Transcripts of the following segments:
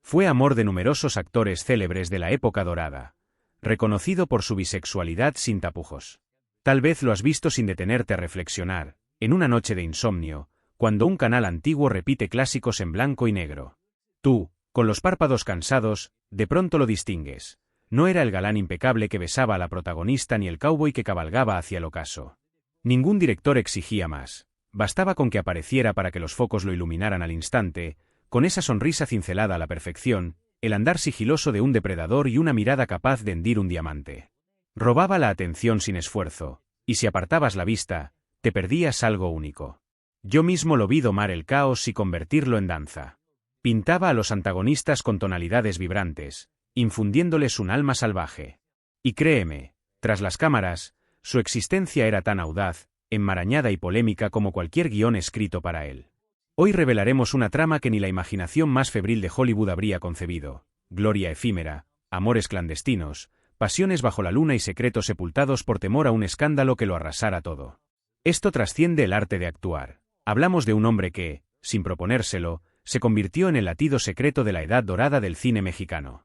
Fue amor de numerosos actores célebres de la época dorada, reconocido por su bisexualidad sin tapujos. Tal vez lo has visto sin detenerte a reflexionar, en una noche de insomnio, cuando un canal antiguo repite clásicos en blanco y negro. Tú, con los párpados cansados, de pronto lo distingues. No era el galán impecable que besaba a la protagonista ni el cowboy que cabalgaba hacia el ocaso. Ningún director exigía más. Bastaba con que apareciera para que los focos lo iluminaran al instante, con esa sonrisa cincelada a la perfección, el andar sigiloso de un depredador y una mirada capaz de hendir un diamante. Robaba la atención sin esfuerzo, y si apartabas la vista, te perdías algo único. Yo mismo lo vi domar el caos y convertirlo en danza. Pintaba a los antagonistas con tonalidades vibrantes, infundiéndoles un alma salvaje. Y créeme, tras las cámaras, su existencia era tan audaz, enmarañada y polémica como cualquier guión escrito para él. Hoy revelaremos una trama que ni la imaginación más febril de Hollywood habría concebido: gloria efímera, amores clandestinos, pasiones bajo la luna y secretos sepultados por temor a un escándalo que lo arrasara todo. Esto trasciende el arte de actuar. Hablamos de un hombre que, sin proponérselo, se convirtió en el latido secreto de la edad dorada del cine mexicano.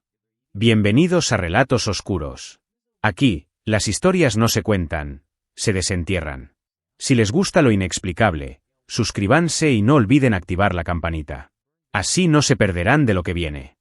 Bienvenidos a Relatos Oscuros. Aquí, las historias no se cuentan, se desentierran. Si les gusta lo inexplicable, suscríbanse y no olviden activar la campanita. Así no se perderán de lo que viene.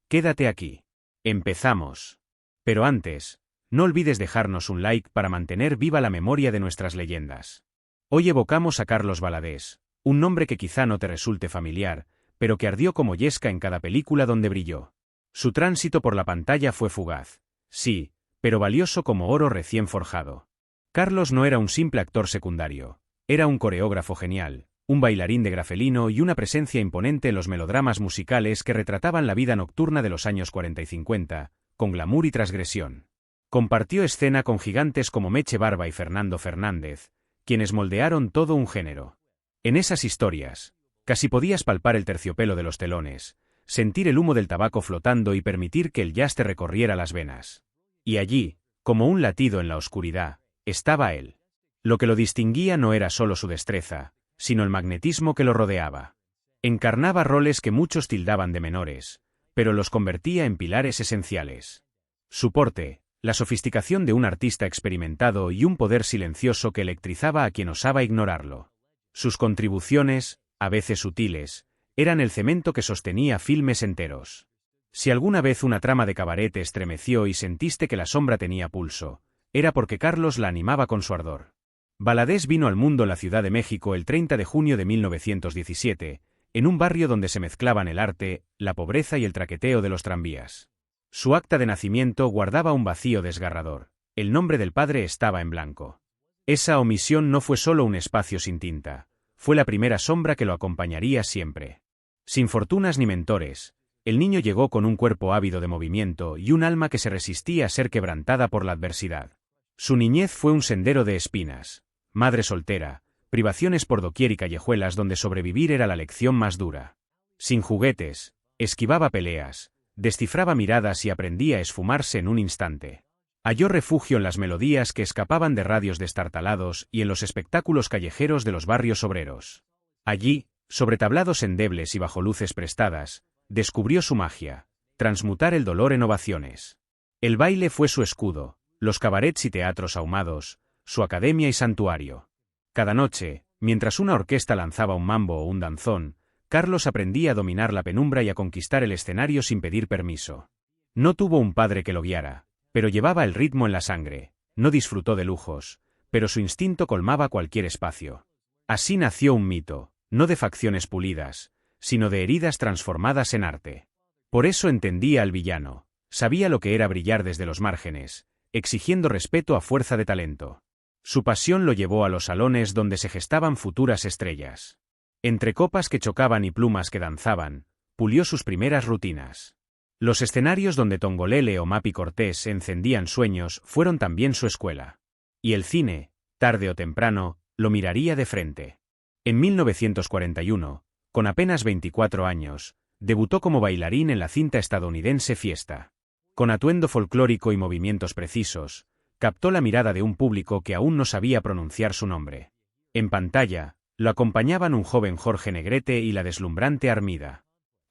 Quédate aquí. Empezamos. Pero antes, no olvides dejarnos un like para mantener viva la memoria de nuestras leyendas. Hoy evocamos a Carlos Valadés, un nombre que quizá no te resulte familiar, pero que ardió como yesca en cada película donde brilló. Su tránsito por la pantalla fue fugaz, sí, pero valioso como oro recién forjado. Carlos no era un simple actor secundario, era un coreógrafo genial, un bailarín de grafelino y una presencia imponente en los melodramas musicales que retrataban la vida nocturna de los años 40 y 50, con glamour y transgresión. Compartió escena con gigantes como Meche Barba y Fernando Fernández, quienes moldearon todo un género. En esas historias, casi podías palpar el terciopelo de los telones, sentir el humo del tabaco flotando y permitir que el jazz te recorriera las venas. Y allí, como un latido en la oscuridad, estaba él. Lo que lo distinguía no era solo su destreza, sino el magnetismo que lo rodeaba. Encarnaba roles que muchos tildaban de menores, pero los convertía en pilares esenciales. Su porte, la sofisticación de un artista experimentado y un poder silencioso que electrizaba a quien osaba ignorarlo. Sus contribuciones, a veces sutiles, eran el cemento que sostenía filmes enteros. Si alguna vez una trama de cabaret te estremeció y sentiste que la sombra tenía pulso, era porque Carlos la animaba con su ardor. Valadés vino al mundo en la Ciudad de México el 30 de junio de 1917, en un barrio donde se mezclaban el arte, la pobreza y el traqueteo de los tranvías. Su acta de nacimiento guardaba un vacío desgarrador. El nombre del padre estaba en blanco. Esa omisión no fue solo un espacio sin tinta, fue la primera sombra que lo acompañaría siempre. Sin fortunas ni mentores, el niño llegó con un cuerpo ávido de movimiento y un alma que se resistía a ser quebrantada por la adversidad. Su niñez fue un sendero de espinas, madre soltera, privaciones por doquier y callejuelas donde sobrevivir era la lección más dura. Sin juguetes, esquivaba peleas, descifraba miradas y aprendía a esfumarse en un instante. Halló refugio en las melodías que escapaban de radios destartalados y en los espectáculos callejeros de los barrios obreros. Allí, sobre tablados endebles y bajo luces prestadas, descubrió su magia, transmutar el dolor en ovaciones. El baile fue su escudo, los cabarets y teatros ahumados, su academia y santuario. Cada noche, mientras una orquesta lanzaba un mambo o un danzón, Carlos aprendía a dominar la penumbra y a conquistar el escenario sin pedir permiso. No tuvo un padre que lo guiara, pero llevaba el ritmo en la sangre, no disfrutó de lujos, pero su instinto colmaba cualquier espacio. Así nació un mito, no de facciones pulidas, sino de heridas transformadas en arte. Por eso entendía al villano, sabía lo que era brillar desde los márgenes, exigiendo respeto a fuerza de talento. Su pasión lo llevó a los salones donde se gestaban futuras estrellas. Entre copas que chocaban y plumas que danzaban, pulió sus primeras rutinas. Los escenarios donde Tongolele o Mapi Cortés encendían sueños fueron también su escuela. Y el cine, tarde o temprano, lo miraría de frente. En 1941, con apenas 24 años, debutó como bailarín en la cinta estadounidense Fiesta. Con atuendo folclórico y movimientos precisos, captó la mirada de un público que aún no sabía pronunciar su nombre. En pantalla, lo acompañaban un joven Jorge Negrete y la deslumbrante Armida.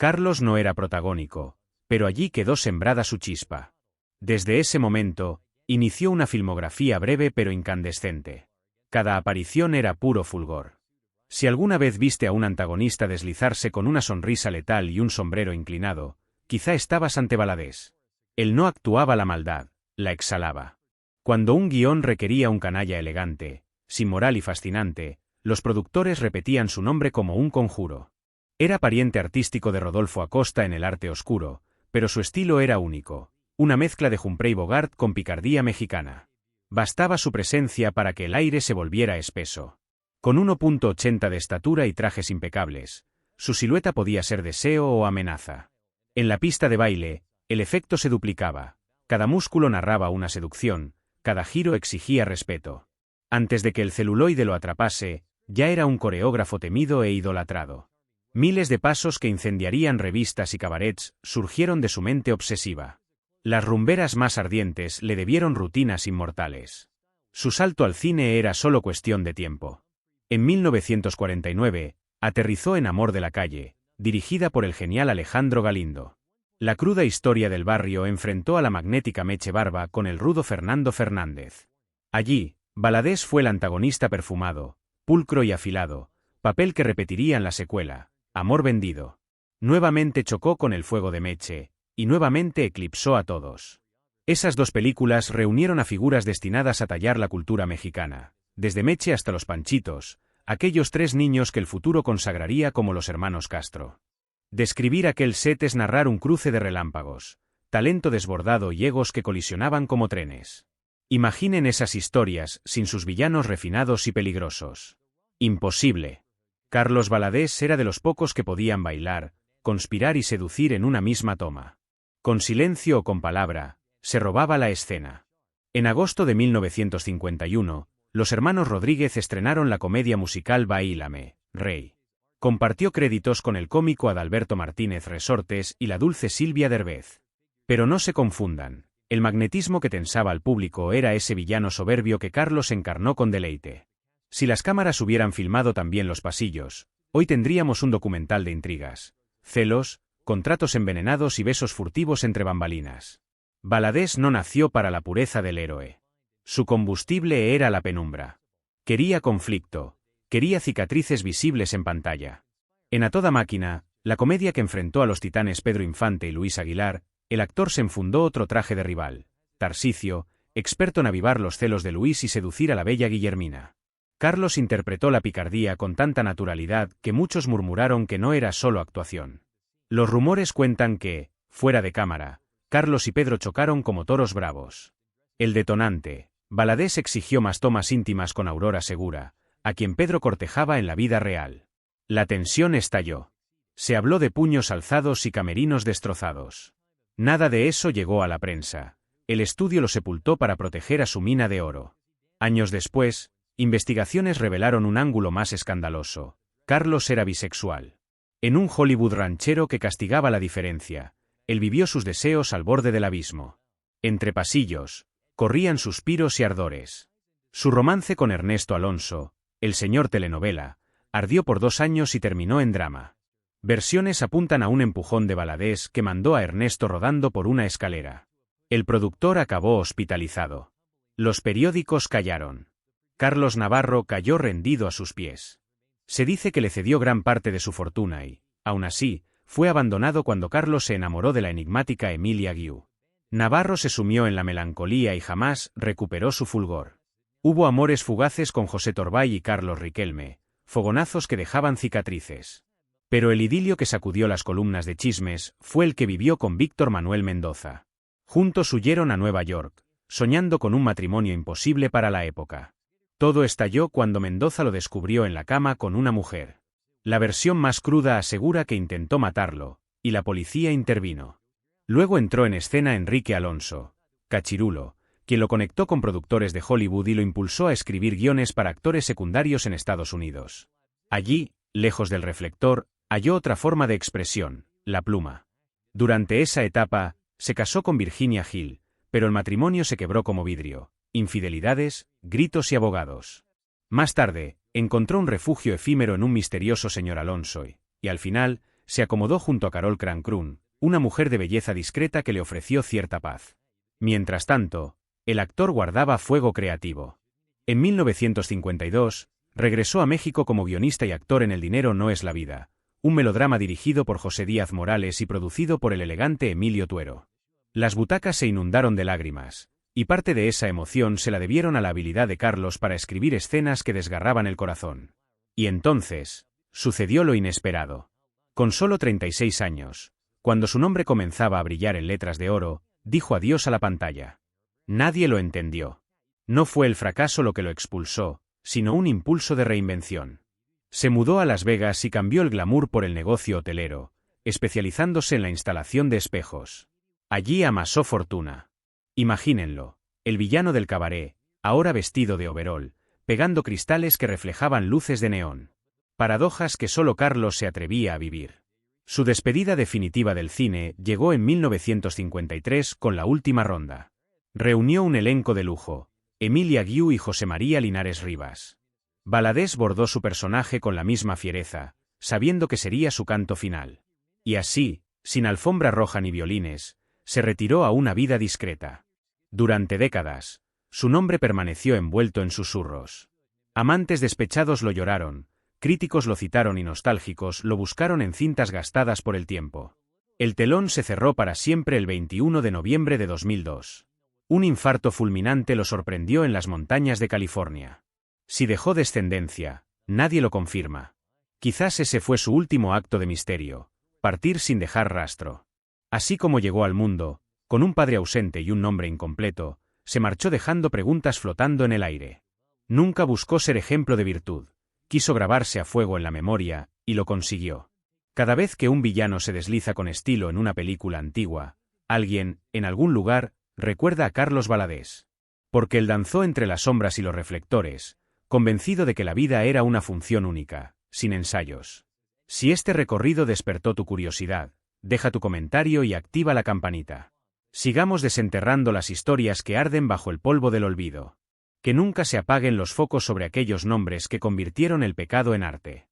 Carlos no era protagónico, pero allí quedó sembrada su chispa. Desde ese momento, inició una filmografía breve pero incandescente. Cada aparición era puro fulgor. Si alguna vez viste a un antagonista deslizarse con una sonrisa letal y un sombrero inclinado, quizá estabas ante Valadés. Él no actuaba la maldad, la exhalaba. Cuando un guión requería un canalla elegante, sin moral y fascinante, los productores repetían su nombre como un conjuro. Era pariente artístico de Rodolfo Acosta en el arte oscuro, pero su estilo era único, una mezcla de Humphrey Bogart con picardía mexicana. Bastaba su presencia para que el aire se volviera espeso. Con 1,80 de estatura y trajes impecables, su silueta podía ser deseo o amenaza. En la pista de baile, el efecto se duplicaba, cada músculo narraba una seducción, cada giro exigía respeto. Antes de que el celuloide lo atrapase, ya era un coreógrafo temido e idolatrado. Miles de pasos que incendiarían revistas y cabarets surgieron de su mente obsesiva. Las rumberas más ardientes le debieron rutinas inmortales. Su salto al cine era solo cuestión de tiempo. En 1949, aterrizó en Amor de la calle, dirigida por el genial Alejandro Galindo. La cruda historia del barrio enfrentó a la magnética Meche Barba con el rudo Fernando Fernández. Allí, Valadés fue el antagonista perfumado, pulcro y afilado, papel que repetiría en la secuela, Amor vendido. Nuevamente chocó con el fuego de Meche, y nuevamente eclipsó a todos. Esas dos películas reunieron a figuras destinadas a tallar la cultura mexicana, desde Meche hasta los Panchitos, aquellos tres niños que el futuro consagraría como los hermanos Castro. Describir aquel set es narrar un cruce de relámpagos, talento desbordado y egos que colisionaban como trenes. Imaginen esas historias sin sus villanos refinados y peligrosos. Imposible. Carlos Valadés era de los pocos que podían bailar, conspirar y seducir en una misma toma. Con silencio o con palabra, se robaba la escena. En agosto de 1951, los hermanos Rodríguez estrenaron la comedia musical Baílame, Rey. Compartió créditos con el cómico Adalberto Martínez Resortes y la dulce Silvia Derbez. Pero no se confundan, el magnetismo que tensaba al público era ese villano soberbio que Carlos encarnó con deleite. Si las cámaras hubieran filmado también los pasillos, hoy tendríamos un documental de intrigas, celos, contratos envenenados y besos furtivos entre bambalinas. Valadés no nació para la pureza del héroe. Su combustible era la penumbra. Quería conflicto, quería cicatrices visibles en pantalla. En A toda máquina, la comedia que enfrentó a los titanes Pedro Infante y Luis Aguilar, el actor se enfundó otro traje de rival, Tarsicio, experto en avivar los celos de Luis y seducir a la bella Guillermina. Carlos interpretó la picardía con tanta naturalidad que muchos murmuraron que no era solo actuación. Los rumores cuentan que, fuera de cámara, Carlos y Pedro chocaron como toros bravos. El detonante, Valadés exigió más tomas íntimas con Aurora Segura, a quien Pedro cortejaba en la vida real. La tensión estalló. Se habló de puños alzados y camerinos destrozados. Nada de eso llegó a la prensa. El estudio lo sepultó para proteger a su mina de oro. Años después, investigaciones revelaron un ángulo más escandaloso. Carlos era bisexual. En un Hollywood ranchero que castigaba la diferencia, él vivió sus deseos al borde del abismo. Entre pasillos, corrían suspiros y ardores. Su romance con Ernesto Alonso, el señor telenovela, ardió por 2 años y terminó en drama. Versiones apuntan a un empujón de Valadés que mandó a Ernesto rodando por una escalera. El productor acabó hospitalizado. Los periódicos callaron. Carlos Navarro cayó rendido a sus pies. Se dice que le cedió gran parte de su fortuna y, aun así, fue abandonado cuando Carlos se enamoró de la enigmática Emilia Guiú. Navarro se sumió en la melancolía y jamás recuperó su fulgor. Hubo amores fugaces con José Torbay y Carlos Riquelme, fogonazos que dejaban cicatrices. Pero el idilio que sacudió las columnas de chismes fue el que vivió con Víctor Manuel Mendoza. Juntos huyeron a Nueva York, soñando con un matrimonio imposible para la época. Todo estalló cuando Mendoza lo descubrió en la cama con una mujer. La versión más cruda asegura que intentó matarlo, y la policía intervino. Luego entró en escena Enrique Alonso, Cachirulo, quien lo conectó con productores de Hollywood y lo impulsó a escribir guiones para actores secundarios en Estados Unidos. Allí, lejos del reflector, halló otra forma de expresión, la pluma. Durante esa etapa, se casó con Virginia Hill, pero el matrimonio se quebró como vidrio. Infidelidades, gritos y abogados. Más tarde, encontró un refugio efímero en un misterioso señor Alonso y, al final, se acomodó junto a Carol Crancrun, una mujer de belleza discreta que le ofreció cierta paz. Mientras tanto, el actor guardaba fuego creativo. En 1952, regresó a México como guionista y actor en El dinero no es la vida, un melodrama dirigido por José Díaz Morales y producido por el elegante Emilio Tuero. Las butacas se inundaron de lágrimas, y parte de esa emoción se la debieron a la habilidad de Carlos para escribir escenas que desgarraban el corazón. Y entonces, sucedió lo inesperado. Con solo 36 años, cuando su nombre comenzaba a brillar en letras de oro, dijo adiós a la pantalla. Nadie lo entendió. No fue el fracaso lo que lo expulsó, sino un impulso de reinvención. Se mudó a Las Vegas y cambió el glamour por el negocio hotelero, especializándose en la instalación de espejos. Allí amasó fortuna. Imagínenlo, el villano del cabaret, ahora vestido de overol, pegando cristales que reflejaban luces de neón. Paradojas que solo Carlos se atrevía a vivir. Su despedida definitiva del cine llegó en 1953 con La última ronda. Reunió un elenco de lujo, Emilia Guiú y José María Linares Rivas. Valadés bordó su personaje con la misma fiereza, sabiendo que sería su canto final. Y así, sin alfombra roja ni violines, se retiró a una vida discreta. Durante décadas, su nombre permaneció envuelto en susurros. Amantes despechados lo lloraron, críticos lo citaron y nostálgicos lo buscaron en cintas gastadas por el tiempo. El telón se cerró para siempre el 21 de noviembre de 2002. Un infarto fulminante lo sorprendió en las montañas de California. Si dejó descendencia, nadie lo confirma. Quizás ese fue su último acto de misterio, partir sin dejar rastro. Así como llegó al mundo, con un padre ausente y un nombre incompleto, se marchó dejando preguntas flotando en el aire. Nunca buscó ser ejemplo de virtud, quiso grabarse a fuego en la memoria, y lo consiguió. Cada vez que un villano se desliza con estilo en una película antigua, alguien, en algún lugar, recuerda a Carlos Valadés. Porque él danzó entre las sombras y los reflectores, convencido de que la vida era una función única, sin ensayos. Si este recorrido despertó tu curiosidad, deja tu comentario y activa la campanita. Sigamos desenterrando las historias que arden bajo el polvo del olvido. Que nunca se apaguen los focos sobre aquellos nombres que convirtieron el pecado en arte.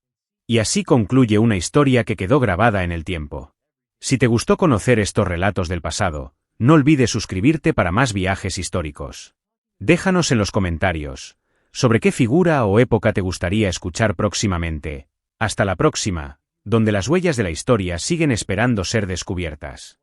Y así concluye una historia que quedó grabada en el tiempo. Si te gustó conocer estos relatos del pasado, no olvides suscribirte para más viajes históricos. Déjanos en los comentarios sobre qué figura o época te gustaría escuchar próximamente. Hasta la próxima, donde las huellas de la historia siguen esperando ser descubiertas.